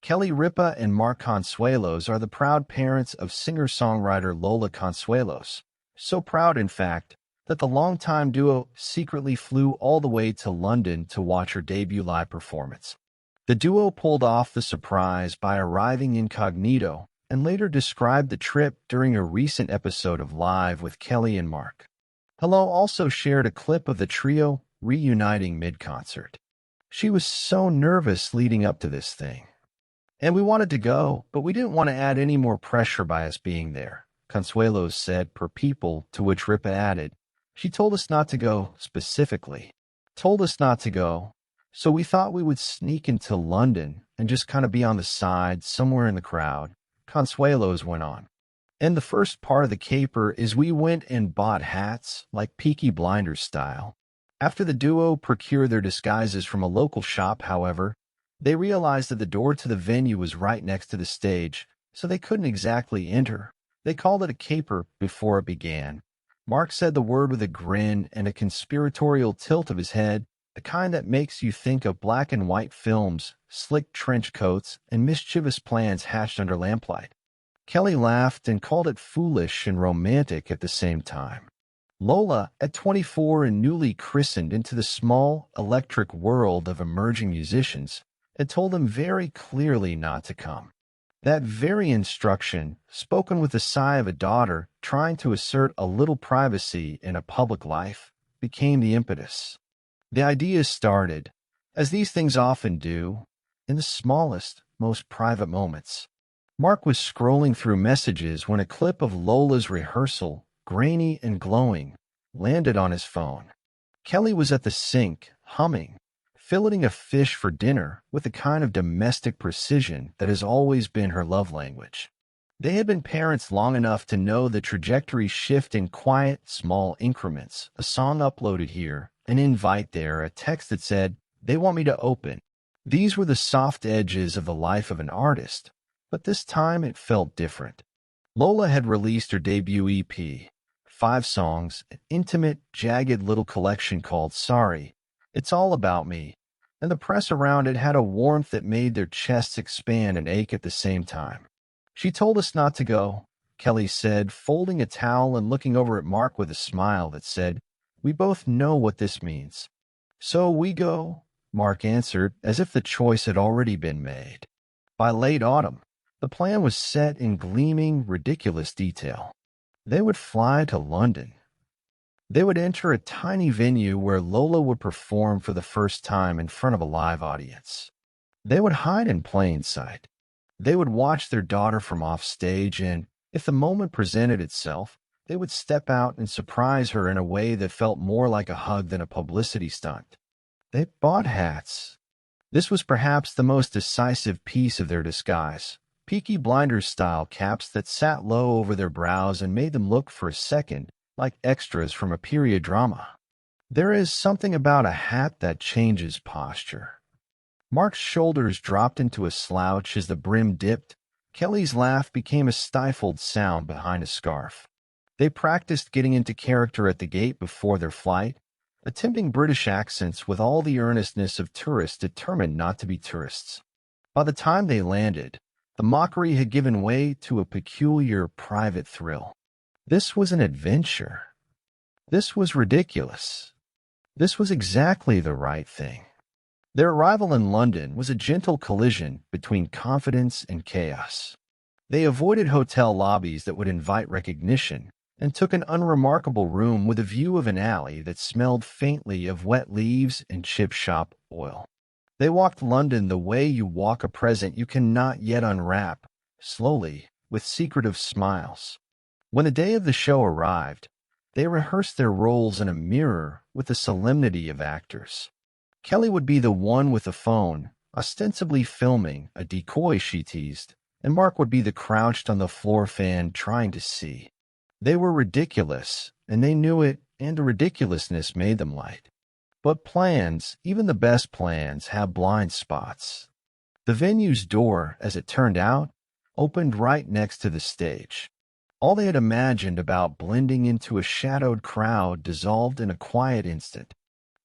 Kelly Ripa and Mark Consuelos are the proud parents of singer-songwriter Lola Consuelos. So proud, in fact, that the longtime duo secretly flew all the way to London to watch her debut live performance. The duo pulled off the surprise by arriving incognito and later described the trip during a recent episode of Live with Kelly and Mark. Hello also shared a clip of the trio reuniting mid-concert. She was so nervous leading up to this thing. And we wanted to go, but we didn't want to add any more pressure by us being there, Consuelos said per People, to which Ripa added, she told us not to go, specifically. Told us not to go, so we thought we would sneak into London and just kind of be on the side, somewhere in the crowd, Consuelos went on. And the first part of the caper is we went and bought hats, like Peaky Blinders-style. After the duo procured their disguises from a local shop, however, they realized that the door to the venue was right next to the stage, so they couldn't exactly enter. They called it a caper before it began. Mark said the word with a grin and a conspiratorial tilt of his head, the kind that makes you think of black and white films, slick trench coats, and mischievous plans hatched under lamplight. Kelly laughed and called it foolish and romantic at the same time. Lola, at 24 and newly christened into the small, electric world of emerging musicians, had told them very clearly not to come. That very instruction, spoken with the sigh of a daughter trying to assert a little privacy in a public life, became the impetus. The ideas started, as these things often do, in the smallest, most private moments. Mark was scrolling through messages when a clip of Lola's rehearsal, grainy and glowing, landed on his phone. Kelly was at the sink, humming, filleting a fish for dinner with the kind of domestic precision that has always been her love language. They had been parents long enough to know the trajectory shift in quiet, small increments, a song uploaded here, an invite there, a text that said, "They want me to open." These were the soft edges of the life of an artist, but this time it felt different. Lola had released her debut EP, 5 songs, an intimate, jagged little collection called Sorry, It's All About Me, and the press around it had a warmth that made their chests expand and ache at the same time. She told us not to go, Kelly said, folding a towel and looking over at Mark with a smile that said, "We both know what this means." "So we go," Mark answered, as if the choice had already been made. By late autumn, the plan was set in gleaming, ridiculous detail. They would fly to London. They would enter a tiny venue where Lola would perform for the first time in front of a live audience. They would hide in plain sight. They would watch their daughter from off stage, and, if the moment presented itself, they would step out and surprise her in a way that felt more like a hug than a publicity stunt. They bought hats. This was perhaps the most decisive piece of their disguise. Peaky Blinders-style caps that sat low over their brows and made them look for a second like extras from a period drama. There is something about a hat that changes posture. Mark's shoulders dropped into a slouch as the brim dipped. Kelly's laugh became a stifled sound behind a scarf. They practiced getting into character at the gate before their flight, attempting British accents with all the earnestness of tourists determined not to be tourists. By the time they landed, the mockery had given way to a peculiar private thrill. This was an adventure. This was ridiculous. This was exactly the right thing. Their arrival in London was a gentle collision between confidence and chaos. They avoided hotel lobbies that would invite recognition and took an unremarkable room with a view of an alley that smelled faintly of wet leaves and chip shop oil. They walked London the way you walk a present you cannot yet unwrap, slowly, with secretive smiles. When the day of the show arrived, they rehearsed their roles in a mirror with the solemnity of actors. Kelly would be the one with the phone, ostensibly filming, a decoy she teased, and Mark would be the crouched on the floor fan trying to see. They were ridiculous, and they knew it, and the ridiculousness made them light. But plans, even the best plans, have blind spots. The venue's door, as it turned out, opened right next to the stage. All they had imagined about blending into a shadowed crowd dissolved in a quiet instant.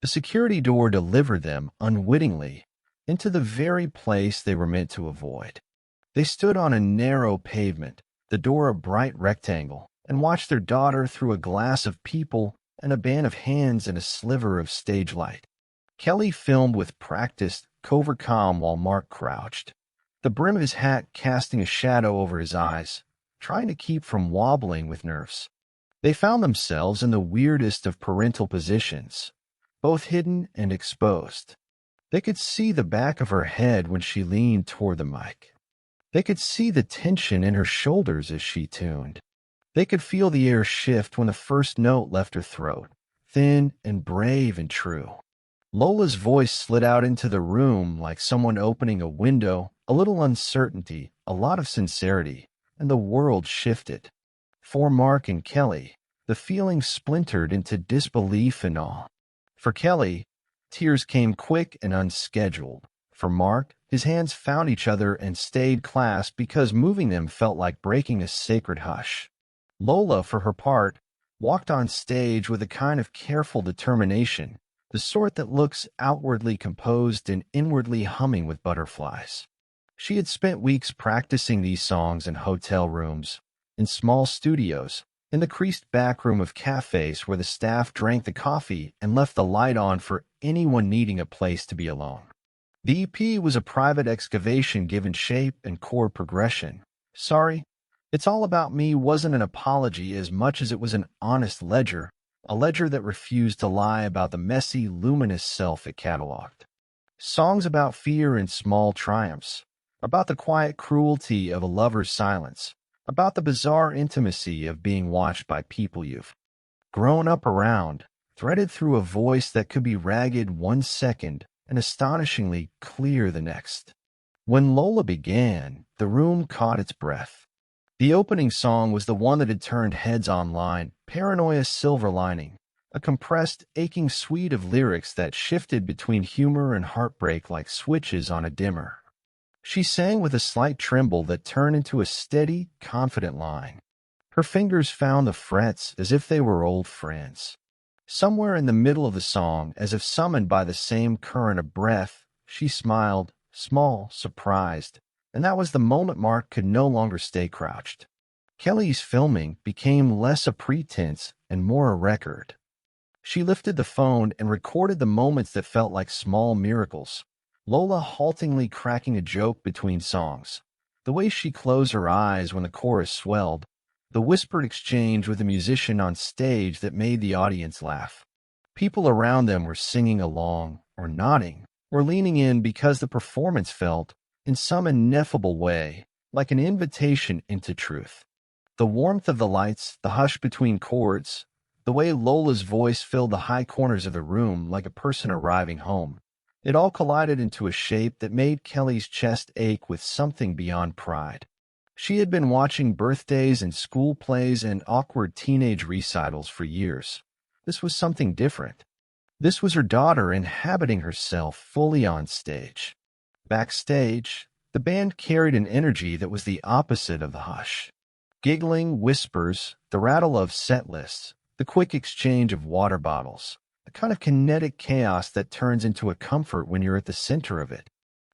The security door delivered them, unwittingly, into the very place they were meant to avoid. They stood on a narrow pavement, the door a bright rectangle, and watched their daughter through a glass of people and a band of hands and a sliver of stage light. Kelly filmed with practiced, covert calm while Mark crouched, the brim of his hat casting a shadow over his eyes, trying to keep from wobbling with nerves. They found themselves in the weirdest of parental positions, both hidden and exposed. They could see the back of her head when she leaned toward the mic. They could see the tension in her shoulders as she tuned. They could feel the air shift when the first note left her throat, thin and brave and true. Lola's voice slid out into the room like someone opening a window, a little uncertainty, a lot of sincerity, and the world shifted. For Mark and Kelly, the feeling splintered into disbelief and awe. For Kelly, tears came quick and unscheduled. For Mark, his hands found each other and stayed clasped because moving them felt like breaking a sacred hush. Lola, for her part, walked on stage with a kind of careful determination, the sort that looks outwardly composed and inwardly humming with butterflies. She had spent weeks practicing these songs in hotel rooms, in small studios, in the creased back room of cafes where the staff drank the coffee and left the light on for anyone needing a place to be alone. The EP was a private excavation given shape and chord progression. Sorry, It's All About Me wasn't an apology as much as it was an honest ledger, a ledger that refused to lie about the messy, luminous self it cataloged. Songs about fear and small triumphs, about the quiet cruelty of a lover's silence, about the bizarre intimacy of being watched by people you've grown up around, threaded through a voice that could be ragged one second and astonishingly clear the next. When Lola began, the room caught its breath. The opening song was the one that had turned heads online, Paranoia Silver Lining, a compressed, aching suite of lyrics that shifted between humor and heartbreak like switches on a dimmer. She sang with a slight tremble that turned into a steady, confident line. Her fingers found the frets as if they were old friends. Somewhere in the middle of the song, as if summoned by the same current of breath, she smiled, small, surprised, and that was the moment Mark could no longer stay crouched. Kelly's filming became less a pretense and more a record. She lifted the phone and recorded the moments that felt like small miracles, Lola haltingly cracking a joke between songs, the way she closed her eyes when the chorus swelled, the whispered exchange with a musician on stage that made the audience laugh. People around them were singing along, or nodding, or leaning in because the performance felt, in some ineffable way, like an invitation into truth. The warmth of the lights, the hush between chords, the way Lola's voice filled the high corners of the room like a person arriving home, it all collided into a shape that made Kelly's chest ache with something beyond pride. She had been watching birthdays and school plays and awkward teenage recitals for years. This was something different. This was her daughter inhabiting herself fully on stage. Backstage, the band carried an energy that was the opposite of the hush. Giggling whispers, the rattle of set lists, the quick exchange of water bottles, the kind of kinetic chaos that turns into a comfort when you're at the center of it.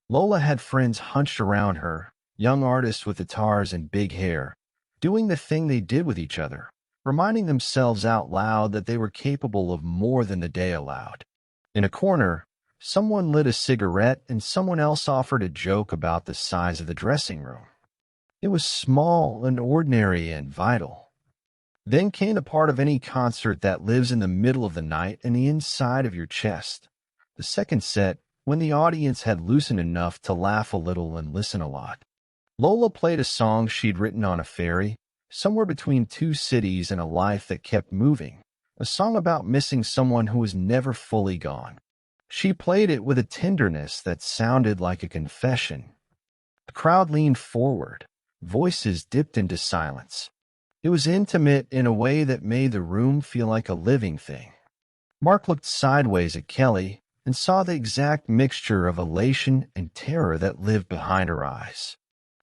Lola had friends hunched around her, young artists with guitars and big hair, doing the thing they did with each other, reminding themselves out loud that they were capable of more than the day allowed. In a corner, someone lit a cigarette and someone else offered a joke about the size of the dressing room. It was small and ordinary and vital. Then came the part of any concert that lives in the middle of the night and the inside of your chest. The second set, when the audience had loosened enough to laugh a little and listen a lot. Lola played a song she'd written on a ferry, somewhere between two cities and a life that kept moving, a song about missing someone who was never fully gone. She played it with a tenderness that sounded like a confession. The crowd leaned forward, voices dipped into silence. It was intimate in a way that made the room feel like a living thing. Mark looked sideways at Kelly and saw the exact mixture of elation and terror that lived behind her eyes.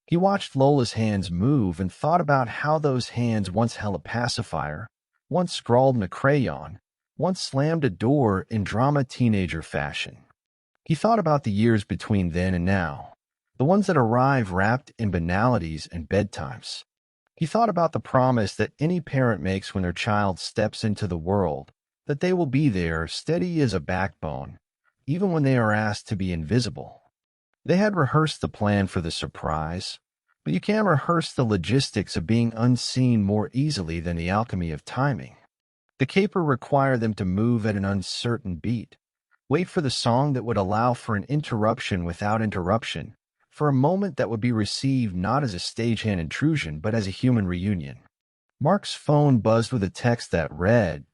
He watched Lola's hands move and thought about how those hands once held a pacifier, once scrawled in a crayon, once slammed a door in drama teenager fashion. He thought about the years between then and now, the ones that arrive wrapped in banalities and bedtimes. He thought about the promise that any parent makes when their child steps into the world, that they will be there, steady as a backbone, even when they are asked to be invisible. They had rehearsed the plan for the surprise, but you can't rehearse the logistics of being unseen more easily than the alchemy of timing. The caper required them to move at an uncertain beat, wait for the song that would allow for an interruption without interruption, for a moment that would be received not as a stagehand intrusion but as a human reunion. Mark's phone buzzed with a text that read,